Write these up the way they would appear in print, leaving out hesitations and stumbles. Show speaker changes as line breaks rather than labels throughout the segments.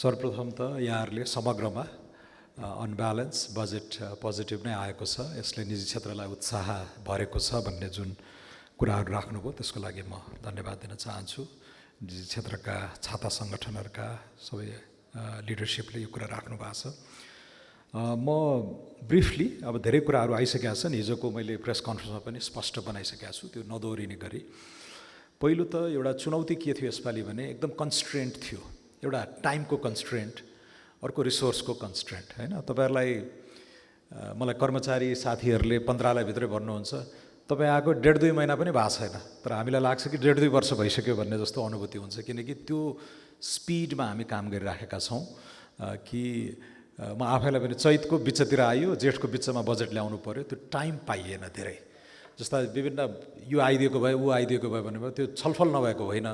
सर्वप्रथम त यहाँहरूले समग्रमा अनब्यालेन्स बजेट पोजिटिभ नै आएको छ, यसले निजी क्षेत्रलाई उत्साह भरेको छ भन्ने जुन कुराहरू राख्नुभयो त्यसको लागि म धन्यवाद दिन चाहन्छु। निजी क्षेत्रका छाता सङ्गठनहरूका सबै लिडरसिपले यो कुरा राख्नु भएको छ। म ब्रिफली अब धेरै कुराहरू आइसकेका छन्, हिजोको मैले प्रेस कन्फरेन्समा पनि स्पष्ट बनाइसकेका छु, त्यो नदोहोरिने गरी। पहिलो त एउटा चुनौती के थियो यसपालि भने एकदम कन्स्ट्रेन्ट थियो, एउटा टाइमको कन्स्ट्रेन्ट, अर्को रिसोर्सको कन्स्ट्रेन्ट हैन। तपाईहरुलाई मलाई कर्मचारी साथीहरूले मन्त्रालयभित्रै भन्नुहुन्छ तपाईँ आएको 1.5-2 महिना पनि भएको छैन, तर हामीलाई लाग्छ कि 1.5-2 वर्ष भइसक्यो भन्ने जस्तो अनुभूति हुन्छ, किनकि त्यो स्पिडमा हामी काम गरिराखेका छौँ कि म आफैलाई पनि चैतको बिचतिर आयो, जेठको बिचमा बजेट ल्याउनु पर्यो, त्यो टाइम पाइएन धेरै। जस्ता विभिन्न यो आइदिएको भए ऊ आइदिएको भए भन्ने भयो, त्यो छलफल नभएको होइन।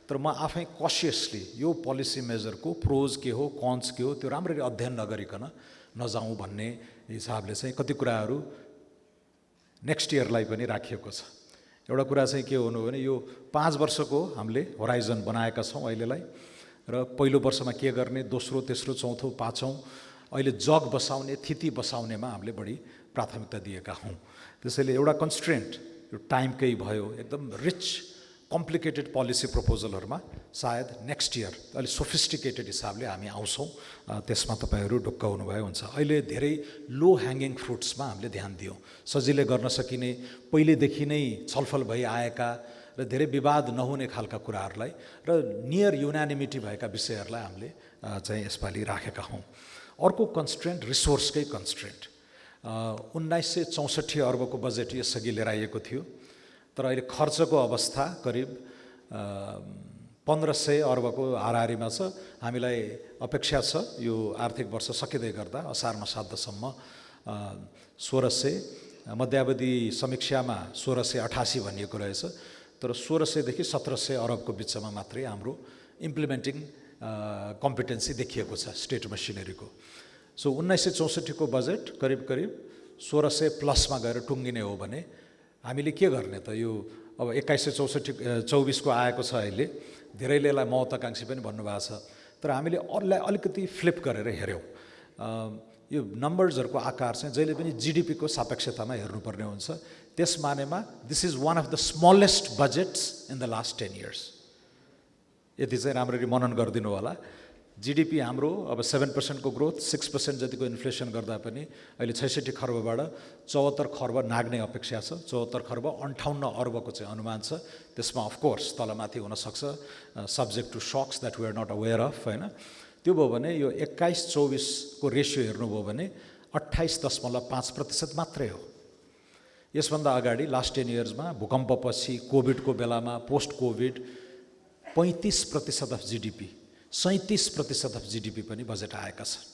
तर म आफै कसियसली यो पोलिसी मेजरको प्रोज के हो कन्स के हो त्यो राम्ररी अध्ययन नगरिकन नजाउँ भन्ने हिसाबले चाहिँ कति कुराहरू नेक्स्ट इयरलाई पनि राखिएको छ। एउटा कुरा चाहिँ के हुनु भने यो 5 वर्षको हामीले होराइजन बनाएका छौँ अहिलेलाई, र पहिलो वर्षमा के गर्ने, दोस्रो तेस्रो चौथो पाँचौँ अहिले जग बसाउने थिति बसाउनेमा हामीले बढी प्राथमिकता दिएका हौँ। त्यसैले एउटा कन्स्ट्रेन्ट यो टाइमकै भयो। एकदम रिच कम्प्लिकेटेड पोलिसी प्रपोजलहरूमा सायद नेक्स्ट इयर अलिक सोफिस्टिकेटेड हिसाबले हामी आउँछौँ, त्यसमा तपाईँहरू ढुक्क हुनुभयो हुन्छ। अहिले धेरै लो ह्याङ्गिङ फ्रुट्समा हामीले ध्यान दियौँ, सजिलै गर्न सकिने, पहिलेदेखि नै छलफल भइआएका र धेरै विवाद नहुने खालका कुराहरूलाई र नियर युनानिमिटी भएका विषयहरूलाई हामीले चाहिँ यसपालि राखेका हौँ। अर्को कन्स्ट्रेन्ट रिसोर्सकै कन्स्ट्रेन्ट। 1964 अर्बको बजेट यसअघि लिएर आइएको थियो, तर अहिले खर्चको अवस्था करिब 1500 अर्बको हाराहारीमा छ। हामीलाई अपेक्षा छ यो आर्थिक वर्ष सकिँदै गर्दा असार मसान्तसम्म 1600, मध्यावधि समीक्षामा 1688 भनिएको रहेछ, तर 1600 देखि 1700 अरबको बिचमा मात्रै हाम्रो इम्प्लिमेन्टिङ कम्पिटेन्सी देखिएको छ स्टेट मसिनरीको। सो 1964 को बजेट करिब 1600 प्लसमा गएर टुङ्गिने हो भने हामीले के गर्ने त? यो अब 2124 को आएको छ अहिले, धेरैले यसलाई महत्त्वाकांक्षी पनि भन्नुभएको छ, तर हामीले अरूलाई अलिकति फ्लिप गरेर हेऱ्यौँ। यो नम्बर्सहरूको आकार चाहिँ जहिले पनि जिडिपीको सापेक्षतामा हेर्नुपर्ने हुन्छ। त्यस मानेमा this is one of the smallest budgets in the last 10 years। यति चाहिँ राम्ररी मनन गरिदिनु होला। जिडिपी हाम्रो अब 7% को ग्रोथ, 6% जतिको इन्फ्लेसन गर्दा पनि अहिले 66 खर्बबाट 74 खर्ब नाग्ने अपेक्षा छ। 74 खर्ब 58 अर्बको चाहिँ अनुमान छ। त्यसमा अफकोर्स तलमाथि हुनसक्छ, subject to shocks that we are not aware of होइन। त्यो भयो भने यो 21-24 को रेसियो हेर्नुभयो भने 28.5% मात्रै हो। यसभन्दा अगाडि लास्ट 10 yearsमा भूकम्पपछि, कोभिडको बेलामा, post covid 35% of GDP, 37% of GDP पनि बजेट आएका छन्।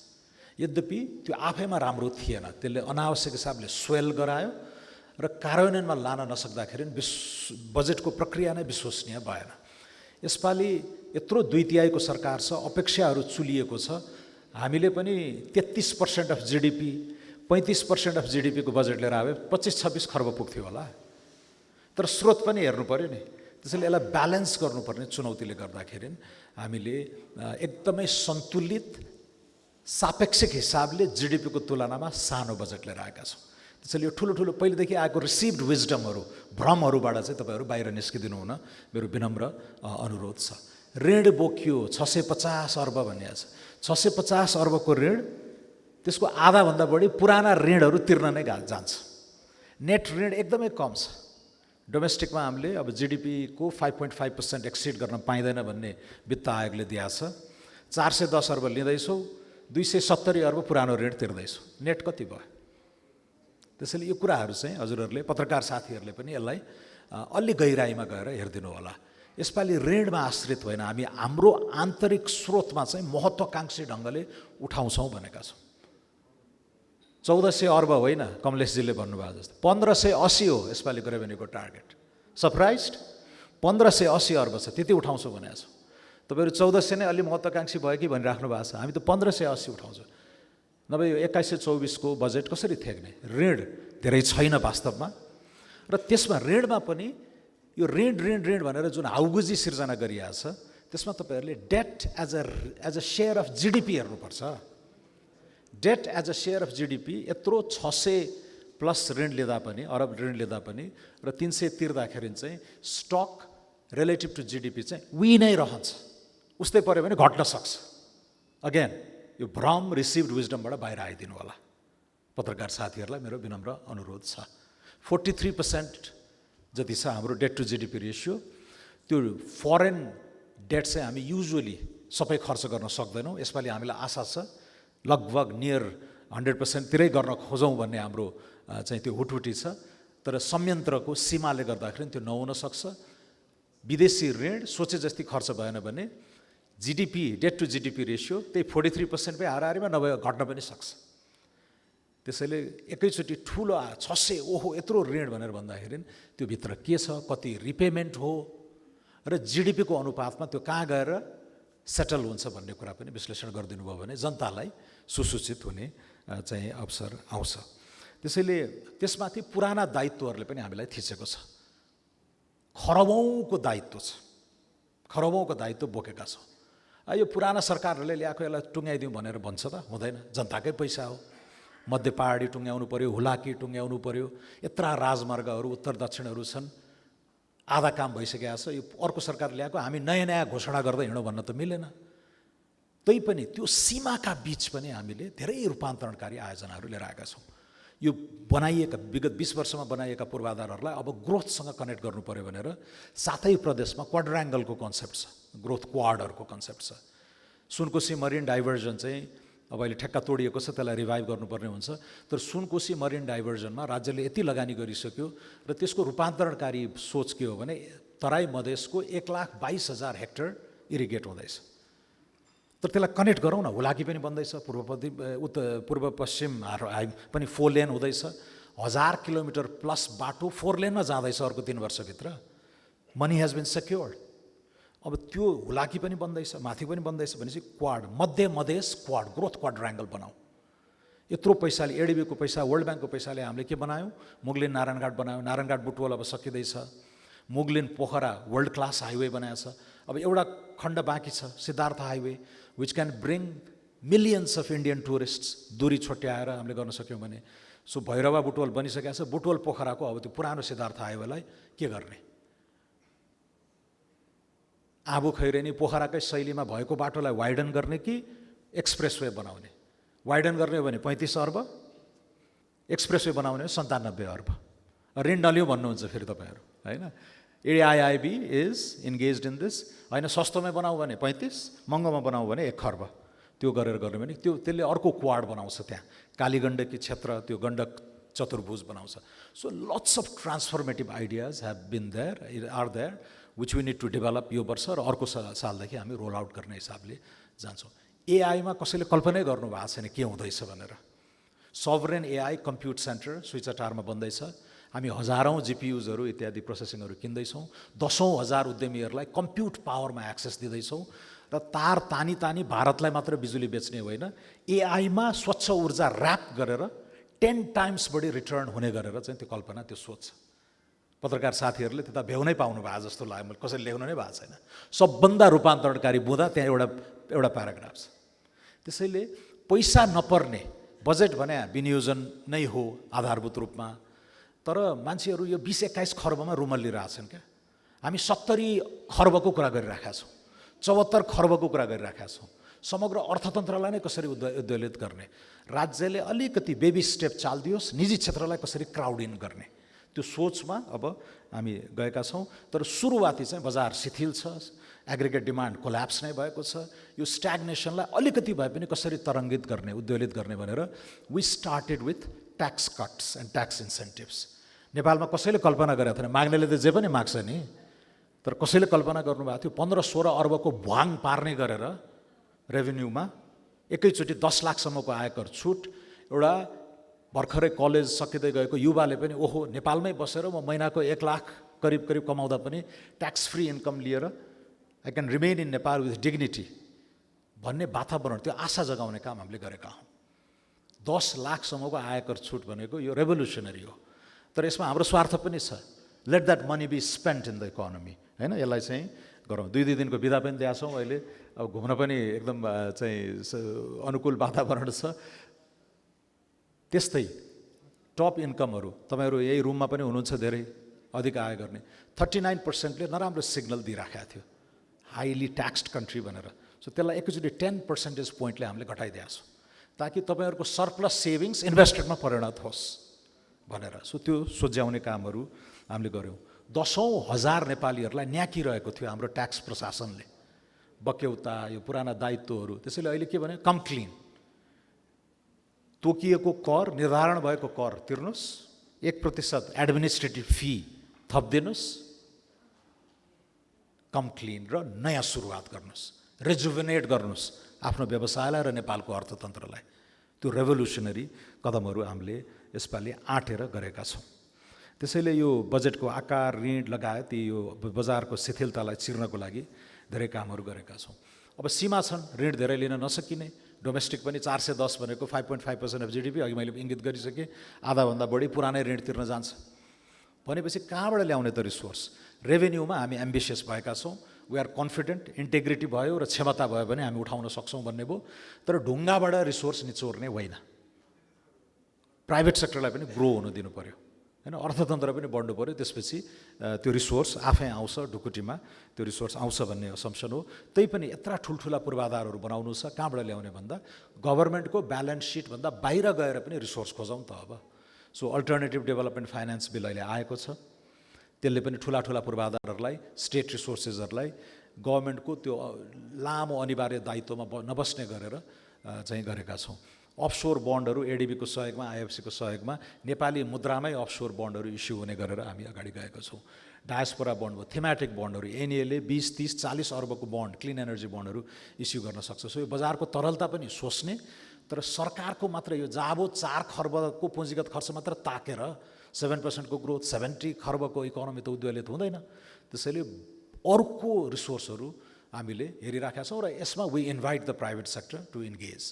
यद्यपि त्यो आफैमा राम्रो थिएन, त्यसले अनावश्यक हिसाबले स्वेल गरायो र कार्यान्वयनमा लान नसक्दाखेरि बजेटको प्रक्रिया नै विश्वसनीय भएन। यसपालि यत्रो 2/3 को सरकार छ, अपेक्षाहरू चुलिएको छ। हामीले पनि 33% अफ जिडिपी, 35% अफ जिडिपी को बजेट लिएर आए 25-26 खर्ब पुग्थ्यो होला, तर स्रोत पनि हेर्नु पर्यो नि। त्यसैले यसलाई ब्यालेन्स गर्नुपर्ने चुनौतीले गर्दाखेरि हामीले एकदमै सन्तुलित सापेक्षिक हिसाबले जिडिपीको तुलनामा सानो बजेट लिएर आएका छौँ। त्यसैले यो ठुलो पहिलेदेखि आएको रिसिभ्ड विजडमहरू, भ्रमहरूबाट चाहिँ तपाईँहरू बाहिर निस्किदिनु हुन मेरो विनम्र अनुरोध छ। ऋण बोकियो 650 अर्ब भन्ने छ। 650 अर्बको ऋण, त्यसको आधाभन्दा बढी पुराना ऋणहरू तिर्न नै जान्छ। नेट ऋण एकदमै कम छ। डोमेस्टिकमा हामीले अब जिडिपी को 5.5% एक्सिड गर्न पाइँदैन भन्ने वित्त आयोगले दिएको छ। 410 अर्ब लिँदैछौँ, 270 अर्ब पुरानो ऋण तिर्दैछौँ, नेट कति भयो? त्यसैले यो कुराहरू चाहिँ हजुरहरूले, पत्रकार साथीहरूले पनि यसलाई अलि गहिराइमा गएर हेरिदिनु होला। यसपालि ऋणमा आश्रित होइन, हामी हाम्रो आन्तरिक स्रोतमा चाहिँ महत्त्वाकांक्षी ढङ्गले उठाउँछौँ भनेका छौँ। 1400 अर्ब होइन, कमलेशजीले भन्नुभयो जस्तो 1580 हो यसपालिको रेभेन्यूको टार्गेट। सरप्राइज्ड? 1580 अर्ब छ, त्यति उठाउँछौँ भनेको छौँ। तपाईँहरू 1400 नै अलि महत्त्वाकांक्षी भयो कि भनिराख्नु भएको छ, हामी त 1580 उठाउँछौँ। नभए यो 21-24 को बजेट कसरी थ्याक्ने? ऋण धेरै छैन वास्तवमा, र त्यसमा ऋणमा पनि यो ऋण भनेर जुन हाउगुजी सिर्जना गरिएको छ त्यसमा तपाईहरुले debt as a share of GDP हेर्नुपर्छ। Debt as a share of GDP यत्रो 600 प्लस ऋण लिँदा पनि, अरब ऋण लिँदा पनि र 300 तिर्दाखेरि चाहिँ स्टक रिलेटिभ टु जीडीपी चाहिँ उही नै रहन्छ। उस्तै पर्यो भने घट्न सक्छ। अगेन यो भ्रम रिसिभ्ड विजडमबाट बाहिर आइदिनु होला। पत्रकार साथीहरूलाई मेरो विनम्र अनुरोध छ। 43% जति छ हाम्रो डेट टु जीडीपी रेसियो। त्यो फरेन डेट चाहिँ हामी युजुअली सबै खर्च गर्न सक्दैनौँ। यसपालि हामीलाई आशा छ लगभग नियर 100% तिरै गर्न खोजौँ भन्ने हाम्रो चाहिँ त्यो हुटहुटी छ। तर संयन्त्रको सीमाले गर्दाखेरि त्यो नहुन सक्छ। विदेशी ऋण सोचे जति खर्च भएन भने GDP debt to GDP ratio त्यही 43% पे हाराहारीमा नभए घट्न पनि सक्छ। त्यसैले एकैचोटि ठुलो 600 ओहो यत्रो ऋण भनेर भन्दाखेरि त्यो भित्र के छ, कति रिपेमेन्ट हो र जीडीपी को अनुपातमा त्यो कहाँ गएर सेटल हुन्छ भन्ने कुरा पनि विश्लेषण गरिदिनु भयो भने जनतालाई सुसूचित हुने चाहिँ अवसर आउँछ। त्यसैले त्यसमाथि पुराना दायित्वहरूले पनि हामीलाई थिचेको छ। खरबौंको दायित्व छ। खरबौंको दायित्व बोकेका छौँ। यो पुराना सरकारहरूले ल्याएको यसलाई टुङ्ग्याइदिउँ भनेर भन्छ त हुँदैन। जनताकै पैसा हो। मध्य पहाडी टुङ्ग्याउनु पर्यो, हुलाकी टुङ्ग्याउनु पर्यो, यत्रा राजमार्गहरू उत्तर दक्षिणहरू छन्। आधा काम भइसकेको छ। यो अर्को सरकार ल्याएको हामी नयाँ नयाँ घोषणा गर्दै हिँडौँ भन्न त मिलेन। तैपनि त्यो सीमाका बीच पनि हामीले धेरै रूपान्तरणकारी आयोजनाहरू लिएर आएका छौँ। यो बनाइएका विगत 20 वर्षमा बनाइएका पूर्वाधारहरूलाई अब ग्रोथसँग कनेक्ट गर्नु पर्यो भनेर सातै प्रदेशमा क्वाड्राङ्गलको कन्सेप्ट छ। ग्रोथ क्वाडहरूको कन्सेप्ट छ। सुनकोशी मरिन डाइभर्जन चाहिँ अब अहिले ठेक्का तोडिएको छ, त्यसलाई रिभाइभ गर्नुपर्ने हुन्छ। तर सुनकोशी मरिन डाइभर्जनमा राज्यले यति लगानी गरिसक्यो र त्यसको रूपान्तरणकारी सोच के हो भने तराई मधेसको 1,22,000 हेक्टर इरिगेट हुँदैछ। तर त्यसलाई कनेक्ट गरौँ न। हुलाकी पनि बन्दैछ, पूर्व पश्चिम पनि 4 लेन हुँदैछ। 1000 किलोमिटर प्लस बाटो 4 लेनमा जाँदैछ अर्को 3 वर्षभित्र। Money has been secured. अब त्यो हुलाकी पनि बन्दैछ, माथि पनि बन्दैछ भनेपछि क्वाड, मध्य मधेस क्वाड, ग्रोथ क्वाड्राङ्गल बनाऊ। यत्रो पैसाले, एडिबीको पैसा, वर्ल्ड ब्याङ्कको पैसाले हामीले के बनायौँ? मुगलिन नारायणघाट बनायौँ। नारायणघाट बुटवल अब सकिँदैछ। Mugling Pokhara world class highway बनाएको छ। अब एउटा खण्ड बाँकी छ, Siddhartha highway, which can bring millions of Indian tourists. दूरी छोट्याएर हामीले गर्न सक्यौँ भने। सो भैरवा बुटवल बनिसकेको छ। बुटवल पोखराको अब त्यो पुरानो सिद्धार्थ हाइवेलाई के गर्ने? आबु खैरेनी पोखराकै शैलीमा भएको बाटोलाई वाइडन गर्ने कि एक्सप्रेसवे बनाउने? वाइडन गर्ने हो भने 35 अर्ब, एक्सप्रेसवे बनाउने हो 97 अर्ब। ऋण नलियो भन्नुहुन्छ फेरि तपाईँहरू, होइन? एआइआइबी इज इन्गेज्ड इन दिस। होइन, सस्तोमै बनाऊ भने 35, महँगोमा बनाऊ भने 1 खर्ब। त्यो गरेर गर्ने भने त्यसले अर्को क्वाड बनाउँछ। त्यहाँ कालीगण्डकी क्षेत्र, त्यो गण्डक चतुर्भुज बनाउँछ। So lots of transformative ideas have been there, are there, which we need to develop. यो वर्ष र अर्को सालदेखि हामी रोल आउट गर्ने हिसाबले जान्छौँ। एआईमा कसैले कल्पनै गर्नु भएको छैन के हुँदैछ भनेर। सभरेन एआई कम्प्युट सेन्टर स्विचटारमा बन्दैछ। हामी हजारौँ जिपियुजहरू इत्यादि प्रोसेसिङहरू किन्दैछौँ। 10,000 उद्यमीहरूलाई कम्प्युट पावरमा एक्सेस दिँदैछौँ र तार तानी तानी भारतलाई मात्र बिजुली बेच्ने होइन, एआईमा स्वच्छ ऊर्जा ऱ्याप गरेर 10 टाइम्स बढी रिटर्न हुने गरेर चाहिँ त्यो कल्पना, त्यो सोच छ। पत्रकार साथीहरूले त्यता भ्याउनै पाउनु भएको जस्तो लाग्यो। मैले कसैले ल्याउनु नै भएको छैन। सबभन्दा रूपान्तरणकारी बुँदा त्यहाँ एउटा प्याराग्राफ छ। त्यसैले पैसा नपर्ने बजेट भने विनियोजन नै हो आधारभूत रूपमा। तर मान्छेहरू यो 20-21 खर्बमा रुमल्लिरहेछन् क्या। हामी 70 खर्बको कुरा गरिराखेका छौँ, 74 खर्बको कुरा गरिराखेका छौँ। समग्र अर्थतन्त्रलाई नै कसरी उद्वेलित गर्ने? राज्यले अलिकति बेबी स्टेप चालिदियोस्, निजी क्षेत्रलाई कसरी क्राउड इन गर्ने, त्यो सोचमा अब हामी गएका छौँ। तर सुरुवाती चाहिँ बजार शिथिल छ, एग्रिगेट डिमान्ड कोल्याप्स नै भएको छ। यो स्ट्याग्नेसनलाई अलिकति भए पनि कसरी तरङ्गित गर्ने, उद्वेलित गर्ने भनेर we started with tax cuts and tax incentives. नेपालमा कसैले कल्पना गरेको थिएन, माग्नेले त जे पनि माग्छ नि, तर कसैले कल्पना गर्नुभएको थियो 15-16 अर्बको भुवाङ पार्ने गरेर रेभेन्यूमा एकैचोटि 10 लाखसम्मको आयकर छुट। एउटा भर्खरै कलेज सकिँदै गएको युवाले पनि ओहो नेपालमै बसेर म महिनाको 1 लाख करिब कमाउँदा पनि ट्याक्स फ्री इन्कम लिएर I can remain in Nepal with dignity भन्ने वातावरण, त्यो आशा जगाउने काम हामीले गरेका हौँ। 10 लाखसम्मको आयकर छुट भनेको यो रेभोल्युसनरी हो। तर यसमा हाम्रो स्वार्थ पनि छ। Let that money be spent in the economy, होइन? यसलाई चाहिँ गरौँ। 2 दिनको बिदा पनि दिएका छौँ अहिले। अब घुम्न पनि एकदम चाहिँ अनुकूल वातावरण छ। त्यस्तै टप इन्कमहरू तपाईँहरू यही रुममा पनि हुनुहुन्छ धेरै अधिक आय गर्ने 39%ले नराम्रो सिग्नल दिइराखेको थियो हाइली ट्याक्स्ड कन्ट्री भनेर। सो त्यसलाई एकैचोटि 10 percentage पोइन्टले हामीले घटाइदिएका छौँ ताकि तपाईँहरूको सरप्लस सेभिङ्स इन्भेस्टमेन्टमा परिणत होस् भनेर। सो त्यो सोझ्याउने कामहरू हामीले गऱ्यौँ। 10,000 नेपालीहरूलाई न्याकिरहेको थियो हाम्रो ट्याक्स प्रशासनले, बक्यौता यो पुराना दायित्वहरू। त्यसैले अहिले के भने कम क्लिन, तोकिएको कर निर्धारण भएको कर तिर्नुहोस्, 1% एडमिनिस्ट्रेटिभ फी थपिदिनुहोस्, कम क्लिन र नयाँ सुरुवात गर्नुहोस्, रेजुभेनेट गर्नुहोस् आफ्नो व्यवसायलाई र नेपालको अर्थतन्त्रलाई। त्यो रेभोल्युसनरी कदमहरू हामीले यसपालि आँटेर गरेका छौँ। त्यसैले यो बजेटको आकार ऋण लगायत यो बजारको शिथिलतालाई चिर्नको लागि धेरै कामहरू गरेका छौँ। अब सीमा छन्, ऋण धेरै लिन नसकिने, डोमेस्टिक पनि 410 भनेको 5.5% अफ GDP, अघि मैले इङ्गित गरिसकेँ, आधाभन्दा बढी पुरानै ऋण तिर्न जान्छ भनेपछि कहाँबाट ल्याउने त रिसोर्स? रेभेन्यूमा हामी एम्बिसियस भएका छौँ, वी आर कन्फिडेन्ट, इन्टेग्रिटी भयो र क्षमता भयो भने हामी उठाउन सक्छौँ भन्ने भयो। तर ढुङ्गाबाट रिसोर्स निचोर्ने होइन, प्राइभेट सेक्टरलाई पनि ग्रो हुन दिनु पऱ्यो होइन, अर्थतन्त्र पनि बढ्नु पऱ्यो। त्यसपछि त्यो रिसोर्स आफै आउँछ, ढुकुटीमा त्यो रिसोर्स आउँछ भन्ने असम्पसन हो। त्यही पनि यत्रा ठुल्ठुला पूर्वाधारहरू बनाउनु छ, कहाँबाट ल्याउने भन्दा गभर्मेन्टको ब्यालेन्स सिटभन्दा बाहिर गएर पनि रिसोर्स खोजौँ त अब। So alternative development finance bill अहिले आएको छ, त्यसले पनि ठुला पूर्वाधारहरूलाई, स्टेट रिसोर्सेसहरूलाई गभर्मेन्टको त्यो लामो अनिवार्य दायित्वमा नबस्ने गरेर चाहिँ गरेका छौँ। अफसोर बन्डहरू एडिबीको सहयोगमा, IFCको सहयोगमा नेपाली मुद्रामै अफसोर बन्डहरू इस्यु हुने गरेर हामी अगाडि गएका छौँ। डायस्पोरा बन्ड भयो, थेमेटिक बन्डहरू, NEA ले 20, 30, 40 अर्बको बन्ड, क्लिन एनर्जी बन्डहरू इस्यु गर्न सक्छ। सो यो बजारको तरलता पनि सोच्ने, तर सरकारको मात्र यो जाबो 4 खर्बको पुँजीगत खर्च मात्र ताकेर 7% को ग्रोथ, 70 खर्बको इकोनोमी त उद्योगले त हुँदैन। त्यसैले अर्को रिसोर्सहरू हामीले हेरिराखेका छौँ र यसमा we invite the private sector to engage.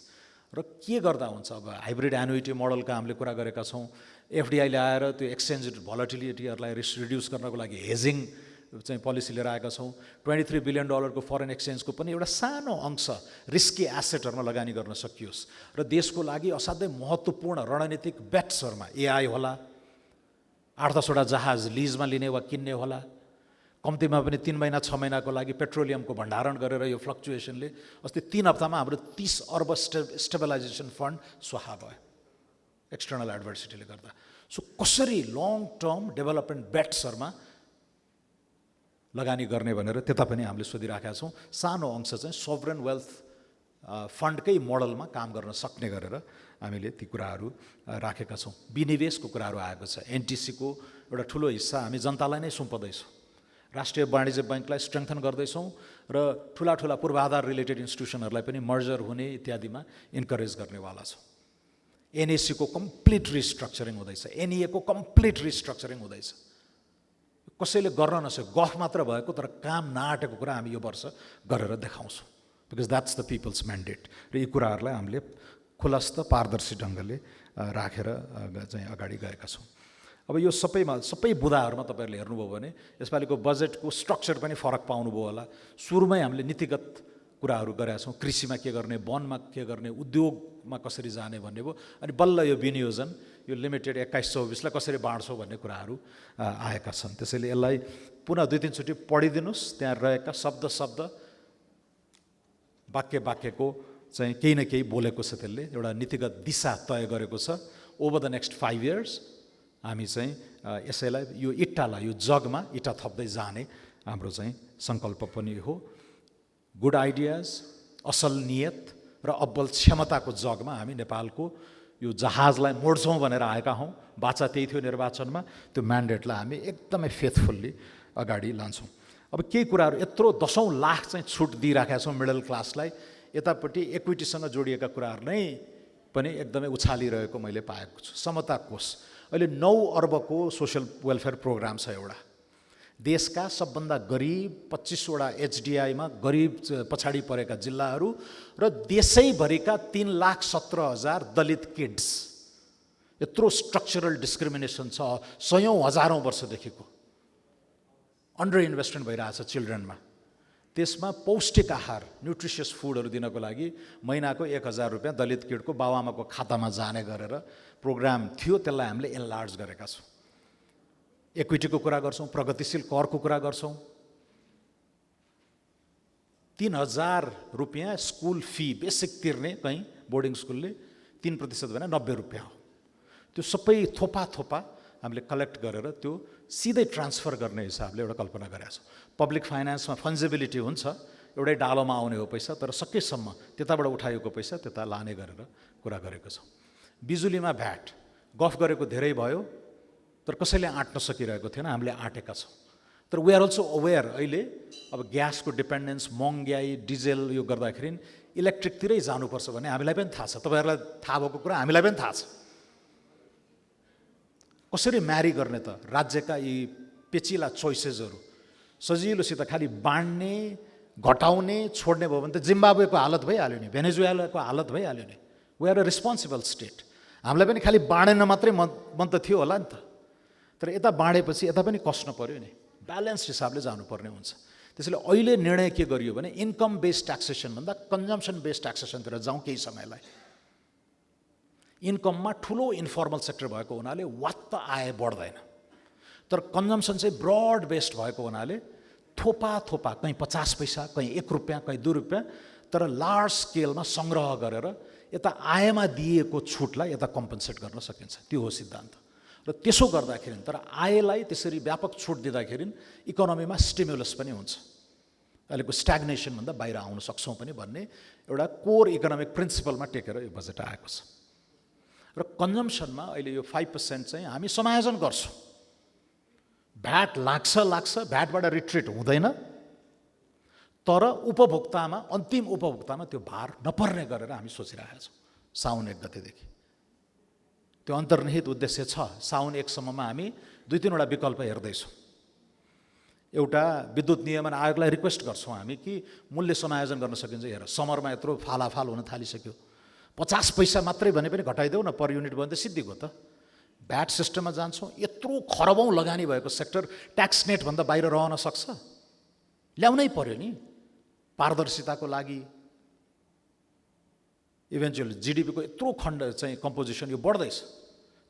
र के गर्दा हुन्छ? अब हाइब्रिड एनुइटी मोडलका हामीले कुरा गरेका छौँ। FDI ल्याएर त्यो एक्सचेन्ज भोलाटिलिटीहरूलाई रिड्युस गर्नको लागि हेजिङ चाहिँ पोलिसी लिएर आएका छौँ। $23 बिलियन को फरेन एक्सचेन्जको पनि एउटा सानो अंश रिस्की एसेटहरूमा लगानी गर्न सकियोस् र देशको लागि असाध्यै महत्त्वपूर्ण रणनीतिक बेट्सहरूमा AI होला, 8-10वटा जहाज लिजमा लिने वा किन्ने होला, कम्तीमा पनि 3 महिना 6 महिनाको लागि पेट्रोलियमको भण्डारण गरेर यो फ्लक्चुएसनले अस्ति 3 हप्तामा हाम्रो 30 अर्ब स्टेबलाइजेसन फन्ड स्वाहा भयो एक्सटर्नल एडभर्सिटीले गर्दा। सो कसरी लङ टर्म डेभलपमेन्ट बेट्सहरूमा लगानी गर्ने भनेर त्यता पनि हामीले सोधिराखेका छौँ। सानो अंश चाहिँ सोभरेन वेल्थ फन्डकै मोडलमा काम गर्न सक्ने गरेर हामीले ती कुराहरू राखेका छौँ। विनिवेशको कुराहरू आएको छ। NTCको एउटा ठुलो हिस्सा हामी जनतालाई नै सुम्पदैछौँ। राष्ट्रिय वाणिज्य बैंकलाई स्ट्रेङ्थन गर्दैछौँ र ठुला पूर्वाधार रिलेटेड इन्स्टिट्युसनहरूलाई पनि मर्जर हुने इत्यादिमा इन्करेज गर्नेवाला छौँ। NAC को कम्प्लिट रिस्ट्रक्चरिङ हुँदैछ, NEA को कम्प्लिट रिस्ट्रक्चरिङ हुँदैछ। कसैले गर्न नसक्यो, गफ मात्र भएको तर काम नआँटेको कुरा हामी यो वर्ष गरेर देखाउँछौँ, because that's the people's mandate. र यी कुराहरूलाई हामीले खुलस्त पारदर्शी ढङ्गले राखेर चाहिँ अगाडि गएका छौँ। अब यो सबै बुदाहरूमा तपाईँहरूले हेर्नुभयो भने यसपालिको बजेटको स्ट्रक्चर पनि फरक पाउनुभयो होला। सुरुमै हामीले नीतिगत कुराहरू गरेका छौँ, कृषिमा के गर्ने, वनमा के गर्ने, उद्योगमा कसरी जाने भन्ने भयो। अनि बल्ल यो विनियोजन, यो लिमिटेड 21-24 लाई कसरी बाँड्छौँ भन्ने कुराहरू आएका छन्। त्यसैले यसलाई पुनः 2-3 चोटि पढिदिनुहोस्, त्यहाँ रहेका शब्द वाक्यको चाहिँ केही न केही बोलेको छ। त्यसले एउटा नीतिगत दिशा तय गरेको छ। ओभर द नेक्स्ट 5 years हामी चाहिँ यसैलाई यो इट्टालाई यो जगमा इट्टा थप्दै जाने हाम्रो चाहिँ सङ्कल्प पनि हो। गुड आइडियाज, असल नियत र अब्बल क्षमताको जगमा हामी नेपालको यो जहाजलाई मोड्छौँ भनेर आएका हौँ। बाचा त्यही थियो निर्वाचनमा, त्यो म्यान्डेटलाई हामी एकदमै फेथफुल्ली अगाडि लान्छौँ। अब केही कुराहरू यत्रो 10औं लाख चाहिँ छुट दिइराखेका छौँ मिडल क्लासलाई, यतापट्टि इक्विटीसँग जोडिएका कुराहरू नै पनि एकदमै उछालिरहेको मैले पाएको छु। समता कोष अहिले 9 अर्बको सोसल वेलफेयर प्रोग्राम छ एउटा। देशका सबभन्दा गरिब 25वटा HDI मा गरिब पछाडि परेका जिल्लाहरू र देशैभरिका 3,17,000 दलित किड्स। यत्रो स्ट्रक्चरल डिस्क्रिमिनेसन छ सयौं हजारौं वर्षदेखिको। अन्डर इन्भेस्टमेन्ट भइरहेछ चिल्ड्रेनमा। त्यसमा पौष्टिक आहार न्युट्रिसियस फुडहरू दिनको लागि महिनाको 1000 रुपियाँ दलित किडको बाबुआमाको खातामा जाने गरेर प्रोग्राम थियो। त्यसलाई हामीले एनलार्ज गरेका छौँ। इक्विटीको कुरा गर्छौँ, प्रगतिशील करको कुरा गर्छौँ। 3000 रुपियाँ स्कुल फी बेसिक तिर्ने कहीँ बोर्डिङ स्कुलले 3% भने 90 रुपियाँ हो। त्यो सबै थोपा हामीले कलेक्ट गरेर त्यो सिधै ट्रान्सफर गर्ने हिसाबले एउटा कल्पना गरेका छौँ। पब्लिक फाइनेन्समा फन्जिबिलिटी हुन्छ, एउटै डालोमा आउने हो पैसा, तर सकेसम्म त्यताबाट उठाएको पैसा त्यता लाने गरेर कुरा गरेको छौँ। बिजुलीमा भ्याट गफ गरेको धेरै भयो, तर कसैले आँट्न सकिरहेको थिएन। हामीले आँटेका छौँ। तर वी आर अल्सो अवेर अहिले अब ग्यासको डिपेन्डेन्स, महँगाई, डिजेल यो गर्दाखेरि इलेक्ट्रिकतिरै जानुपर्छ भन्ने हामीलाई पनि थाहा छ। तपाईँहरूलाई थाहा भएको कुरा हामीलाई पनि थाहा छ। कसरी म्यारी गर्ने त राज्यका यी पेचिला चोइसेसहरू सजिलोसित खालि बाँड्ने, घटाउने, छोड्ने भयो भने त जिम्बाब्वेको हालत भइहाल्यो नि, भेनेजुएलाको हालत भइहाल्यो नि। We are a responsible state. हामीलाई पनि खालि बाँडेन मात्रै मन त थियो होला नि त, तर यता बाँडेपछि यता पनि कस्नु पर्यो नि। ब्यालेन्स हिसाबले जानुपर्ने हुन्छ। त्यसैले अहिले निर्णय के गरियो भने इन्कम बेस्ड ट्याक्सेसन भन्दा कन्जम्सन बेस्ड ट्याक्सेसनतिर जाउँ केही समयलाई। इन्कममा ठुलो इन्फर्मल सेक्टर भएको हुनाले वात्त आय बढ्दैन, तर कन्जम्सन चाहिँ ब्रड बेस्ड भएको हुनाले थोपा कहीँ 50 पैसा, कहीँ 1 रुपियाँ, कहीँ 2 रुपियाँ, तर लार्ज स्केलमा सङ्ग्रह गरेर यता आयमा दिएको छुटलाई यता कम्पन्सेट गर्न सकिन्छ। त्यो हो सिद्धान्त। र त्यसो गर्दाखेरि तर आयलाई त्यसरी व्यापक छुट दिँदाखेरि इकोनोमीमा स्टिमुलस पनि हुन्छ। अहिलेको स्ट्याग्नेसनभन्दा बाहिर आउन सक्छौँ पनि भन्ने एउटा कोर इकोनोमिक प्रिन्सिपलमा टेकेर यो बजेट आएको छ। र कन्जम्सनमा अहिले यो 5% चाहिँ हामी समायोजन गर्छौँ। भ्याट लाग्छ, भ्याटबाट रिट्रिट हुँदैन, तर उपभोक्तामा, अन्तिम उपभोक्तामा त्यो भार नपर्ने गरेर हामी सोचिरहेका छौँ। साउन 1 गतेदेखि त्यो अन्तर्निहित उद्देश्य छ। साउन 1 सम्ममा हामी 2-3 विकल्प हेर्दैछौँ। एउटा विद्युत नियमन आयोगलाई रिक्वेस्ट गर्छौँ हामी कि मूल्य समायोजन गर्न सकिन्छ। हेर, समरमा यत्रो फालाफाल हुन थालिसक्यो, 50 पैसा मात्रै भने पनि घटाइदेऊ न पर युनिट भने त सिद्धिको त। भ्याट सिस्टममा जान्छौँ, यत्रो खरबौँ लगानी भएको सेक्टर ट्याक्स नेटभन्दा बाहिर रहन सक्छ? ल्याउनै पर्यो नि पारदर्शिताको लागि। इभेन्चुअल जीडीपीको यत्रो खण्ड चाहिँ कम्पोजिसन यो बढ्दैछ।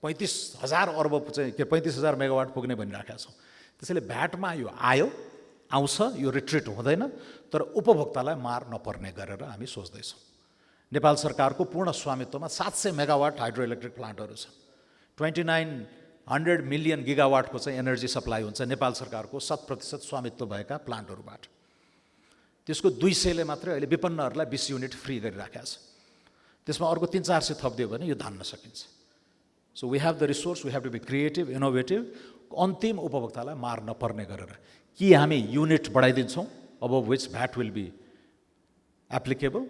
35,000 अर्ब चाहिँ 35,000 मेगावाट पुग्ने भनिराखेका छौँ। त्यसैले भ्याटमा यो आउँछ, यो रिट्रिट हुँदैन, तर उपभोक्तालाई मार नपर्ने गरेर हामी सोच्दैछौँ। नेपाल सरकारको पूर्ण स्वामित्वमा 700 मेगावाट हाइड्रो इलेक्ट्रिक प्लान्टहरू छ। 2900 मिलियन गिगावाटको चाहिँ एनर्जी सप्लाई हुन्छ नेपाल सरकारको 100% स्वामित्व भएका प्लान्टहरूबाट। त्यसको 200ले मात्रै अहिले विपन्नहरूलाई 20 युनिट फ्री गरिराखेको छ। त्यसमा अर्को 300-400 थपिदियो भने यो धान्न सकिन्छ। So we have the resource, we have to be creative, innovative, अन्तिम उपभोक्तालाई मार नपर्ने गरेर। कि हामी युनिट बढाइदिन्छौँ above which VAT will be applicable,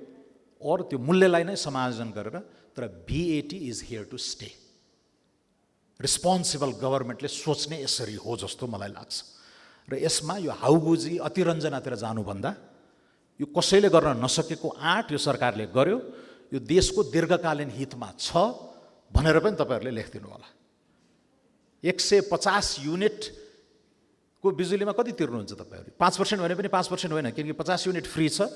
और त्यो मूल्यलाई नै समायोजन गरेर, तर VAT is here to stay. Responsible गभर्मेन्टले सोच्ने यसरी हो जस्तो मलाई लाग्छ। र यसमा यो हाउबुजी अतिरञ्जनातिर जानुभन्दा यो कसैले गर्न नसकेको आँट यो सरकारले गर्यो, यो देशको दीर्घकालीन हितमा छ भनेर पनि तपाईँहरूले लेखिदिनु होला। 150 युनिटको बिजुलीमा कति तिर्नुहुन्छ तपाईँहरू? 5% भने पनि 5% होइन, किनकि 50 युनिट फ्री छ।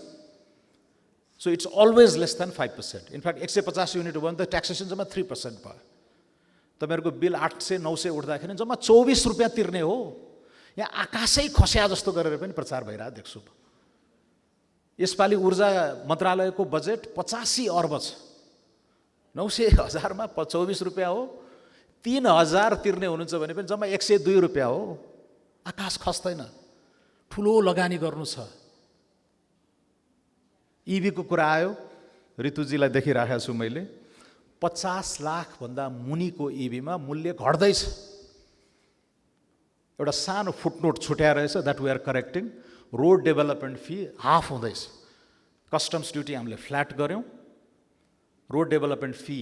So it's always less than 5%। In fact 150 unit हो भने त ट्याक्सेसन जम्मा 3% भयो। तपाईँहरूको बिल 800-900 उठ्दाखेरि जम्मा 24 रुपियाँ तिर्ने हो। यहाँ आकाशै खस्या जस्तो गरेर पनि प्रचार भइरहेको देख्छु। यसपालि ऊर्जा मन्त्रालयको बजेट 85 अर्ब छ। 900,000मा 24 रुपियाँ हो। 3000 तिर्ने हुनुहुन्छ भने पनि जम्मा 102 रुपियाँ हो। आकाश खस्दैन। ठुलो लगानी गर्नु छ। इभीको कुरा आयो, ऋतुजीलाई देखिराखेको छु मैले। 50 लाखभन्दा मुनिको इभीमा मूल्य घट्दैछ। एउटा सानो फुटनोट छुट्याएर रहेछ, that we are correcting. Road development fee half हुँदैछ। कस्टम्स ड्युटी हामीले फ्ल्याट गऱ्यौँ। रोड डेभलपमेन्ट फी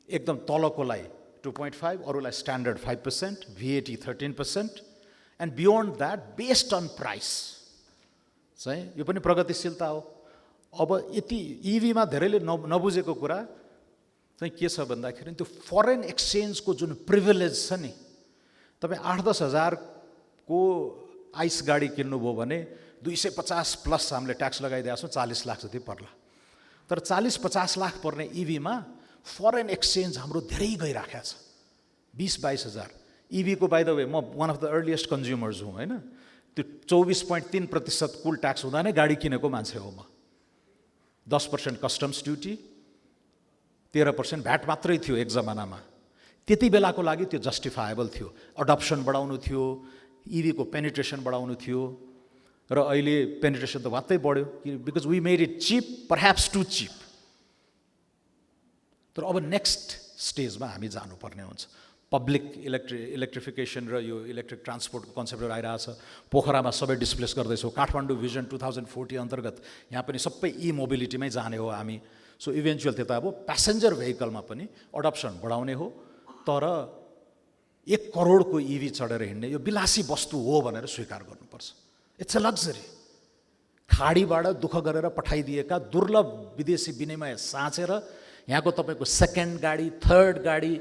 एकदम तलकोलाई 2.5, अरूलाई standard 5%, VAT 13%, and beyond that based on price चाहिँ यो पनि प्रगतिशीलता हो। अब यति इभीमा धेरैले नबुझेको कुरा चाहिँ के छ भन्दाखेरि त्यो फरेन एक्सचेन्जको जुन प्रिभिलेज छ नि, तपाईँ 8-10 हजारको आइस गाडी किन्नुभयो भने 250 प्लस हामीले ट्याक्स लगाइदिएका छौँ, 40 लाख जति पर्ला। तर 40-50 लाख पर्ने इभीमा फरेन एक्सचेन्ज हाम्रो धेरै गइराखेको छ, 20-22 हजार। इभीको बाइ द वे म one of the earliest consumers हुँ होइन। त्यो 24.3% कुल ट्याक्स हुँदा नै गाडी किनेको मान्छे हो म। 10% कस्टम्स ड्युटी, 13% भ्याट मात्रै थियो एक जमानामा। त्यति बेलाको लागि त्यो जस्टिफाएबल थियो। अडप्सन बढाउनु थियो, इभीको पेनिट्रेसन बढाउनु थियो, र अहिले पेनिट्रेसन त वात्तै बढ्यो because we made it cheap, perhaps too cheap. तर अब नेक्स्ट स्टेजमा हामी जानुपर्ने हुन्छ। पब्लिक इलेक्ट्रिफिकेसन र यो इलेक्ट्रिक ट्रान्सपोर्टको कन्सेप्टहरू आइरहेछ। पोखरामा सबै डिस्प्लेस गर्दैछौँ। काठमाडौँ भिजन 2040 अन्तर्गत यहाँ पनि सबै ई मोबिलिटीमै जाने हो हामी। सो इभेन्चुअल त्यो त अब प्यासेन्जर भेहिकलमा पनि अडप्सन बढाउने हो। तर 1 करोडको इभी चढेर हिँड्ने यो विलासी वस्तु हो भनेर स्वीकार गर्नुपर्छ। It's a luxury. खाडीबाट दुःख गरेर पठाइदिएका दुर्लभ विदेशी विनिमय साँचेर यहाँको तपाईँको सेकेन्ड गाडी, थर्ड गाडी,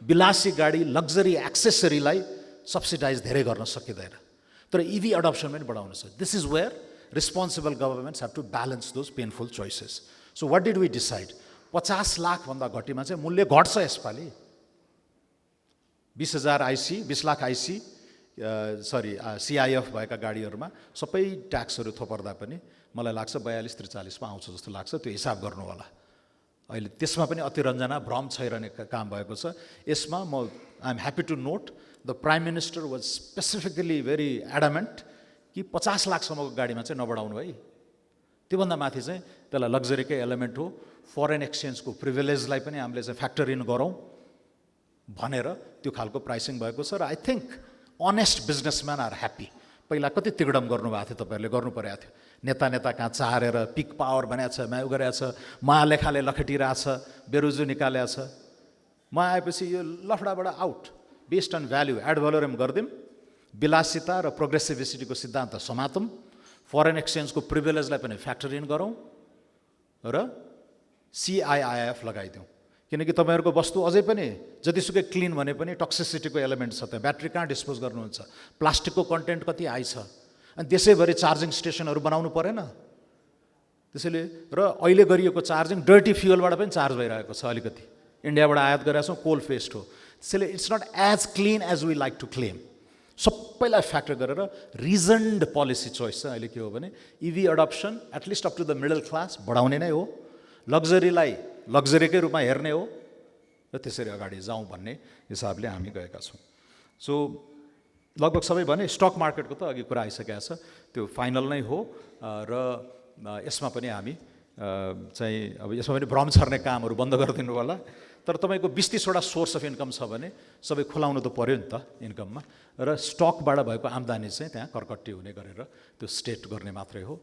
विलासी गाडी, लग्जरी एक्सेसरीलाई सब्सिडाइज धेरै गर्न सकिँदैन। तर इभी अडप्सन पनि बढाउनु छ। This is where responsible governments have to balance those painful choices. So what did we decide? 50 लाखभन्दा घटीमा चाहिँ मूल्य घट्छ यसपालि। 20,000 आइसी, 20 लाख आइसी सिआइएफ भएका गाडीहरूमा सबै ट्याक्सहरू थोपर्दा पनि मलाई लाग्छ 42-43मा आउँछ जस्तो लाग्छ। त्यो हिसाब गर्नु होला। अहिले त्यसमा पनि अतिरञ्जना भ्रम छैरने काम भएको छ। यसमा म I am happy to note the prime minister was specifically very adamant कि 50 लाखसम्मको गाडीमा चाहिँ नबढाउनु है। त्योभन्दा माथि चाहिँ त्यसलाई लग्जरीकै एलिमेन्ट हो। फरेन एक्सचेन्जको प्रिभिलेजलाई पनि हामीले चाहिँ फ्याक्टर इन गरौँ भनेर त्यो खालको प्राइसिङ भएको छ। र I think honest businessman are happy. पहिला कति तिगडम गर्नुभएको थियो, तपाईँहरूले गर्नु परेको थियो। नेता कहाँ चारेर पिक पावर भनेको छ, म्याउ गरेको छ, महालेखाले लखेटिरहेछ, बेरोजु निकालेको छ। म आएपछि यो लफडाबाट out, based on value ad valorem गरिदिउँ, विलासिता र प्रोग्रेसिभिसिटीको सिद्धान्त समातौँ, फरेन एक्सचेन्जको प्रिभिलेजलाई पनि फ्याक्टर इन गरौँ र सिआइआइएफ लगाइदिउँ। किनकि तपाईँहरूको वस्तु अझै पनि जतिसुकै क्लिन भने पनि टक्सिसिटीको एलिमेन्ट छ। त्यहाँ ब्याट्री कहाँ डिस्पोज गर्नुहुन्छ, प्लास्टिकको कन्टेन्ट कति आइछ, अनि त्यसैभरि चार्जिङ स्टेसनहरू बनाउनु परेन। त्यसैले र अहिले गरिएको चार्जिङ डर्टी फ्युलबाट पनि चार्ज भइरहेको छ। अलिकति इन्डियाबाट आयात गरेका छौँ, कोल फेस्ड हो। त्यसैले it's not as clean as we like to claim. सबैलाई फ्याक्टर गरेर रिजन्ड पोलिसी चोइस चाहिँ अहिले के हो भने EV adoption at least up to the middle class बढाउने नै हो, लग्जरीलाई लग्जरीकै रूपमा हेर्ने हो, र त्यसरी अगाडि जाउँ भन्ने हिसाबले हामी गएका छौँ। सो लगभग सबै भने स्टक मार्केटको त अघि कुरा आइसकेको छ, त्यो फाइनल नै हो। र यसमा पनि हामी चाहिँ अब यसमा पनि भ्रम छर्ने कामहरू बन्द गरिदिनु होला। तर तपाईँको 20-30वटा सोर्स अफ इन्कम छ भने सबै खुलाउनु त पऱ्यो नि त इन्कममा। र स्टकबाट भएको आम्दानी चाहिँ त्यहाँ करकट्टी हुने गरेर त्यो स्टेट गर्ने मात्रै हो।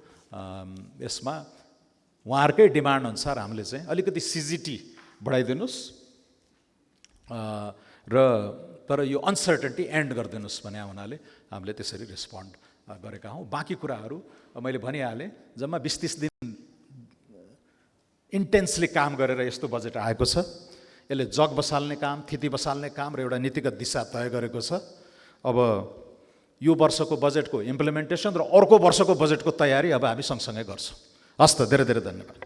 यसमा उहाँहरूकै डिमान्ड अनुसार हामीले चाहिँ अलिकति सिजिटी बढाइदिनुहोस् र तर यो अनसर्टेन्टी एन्ड गरिदिनुहोस् भने हुनाले हामीले त्यसरी रेस्पोन्ड गरेका हौँ। बाँकी कुराहरू मैले भनिहालेँ। जम्मा 20-30 दिन इन्टेन्सली काम गरेर यस्तो बजेट आएको छ। यसले जग बसाल्ने काम, थिति बसाल्ने काम र एउटा नीतिगत दिशा तय गरेको छ। अब यो वर्षको बजेटको इम्प्लिमेन्टेसन र अर्को वर्षको बजेटको तयारी अब हामी सँगसँगै गर्छौँ। हस् त, धेरै धेरै धन्यवाद।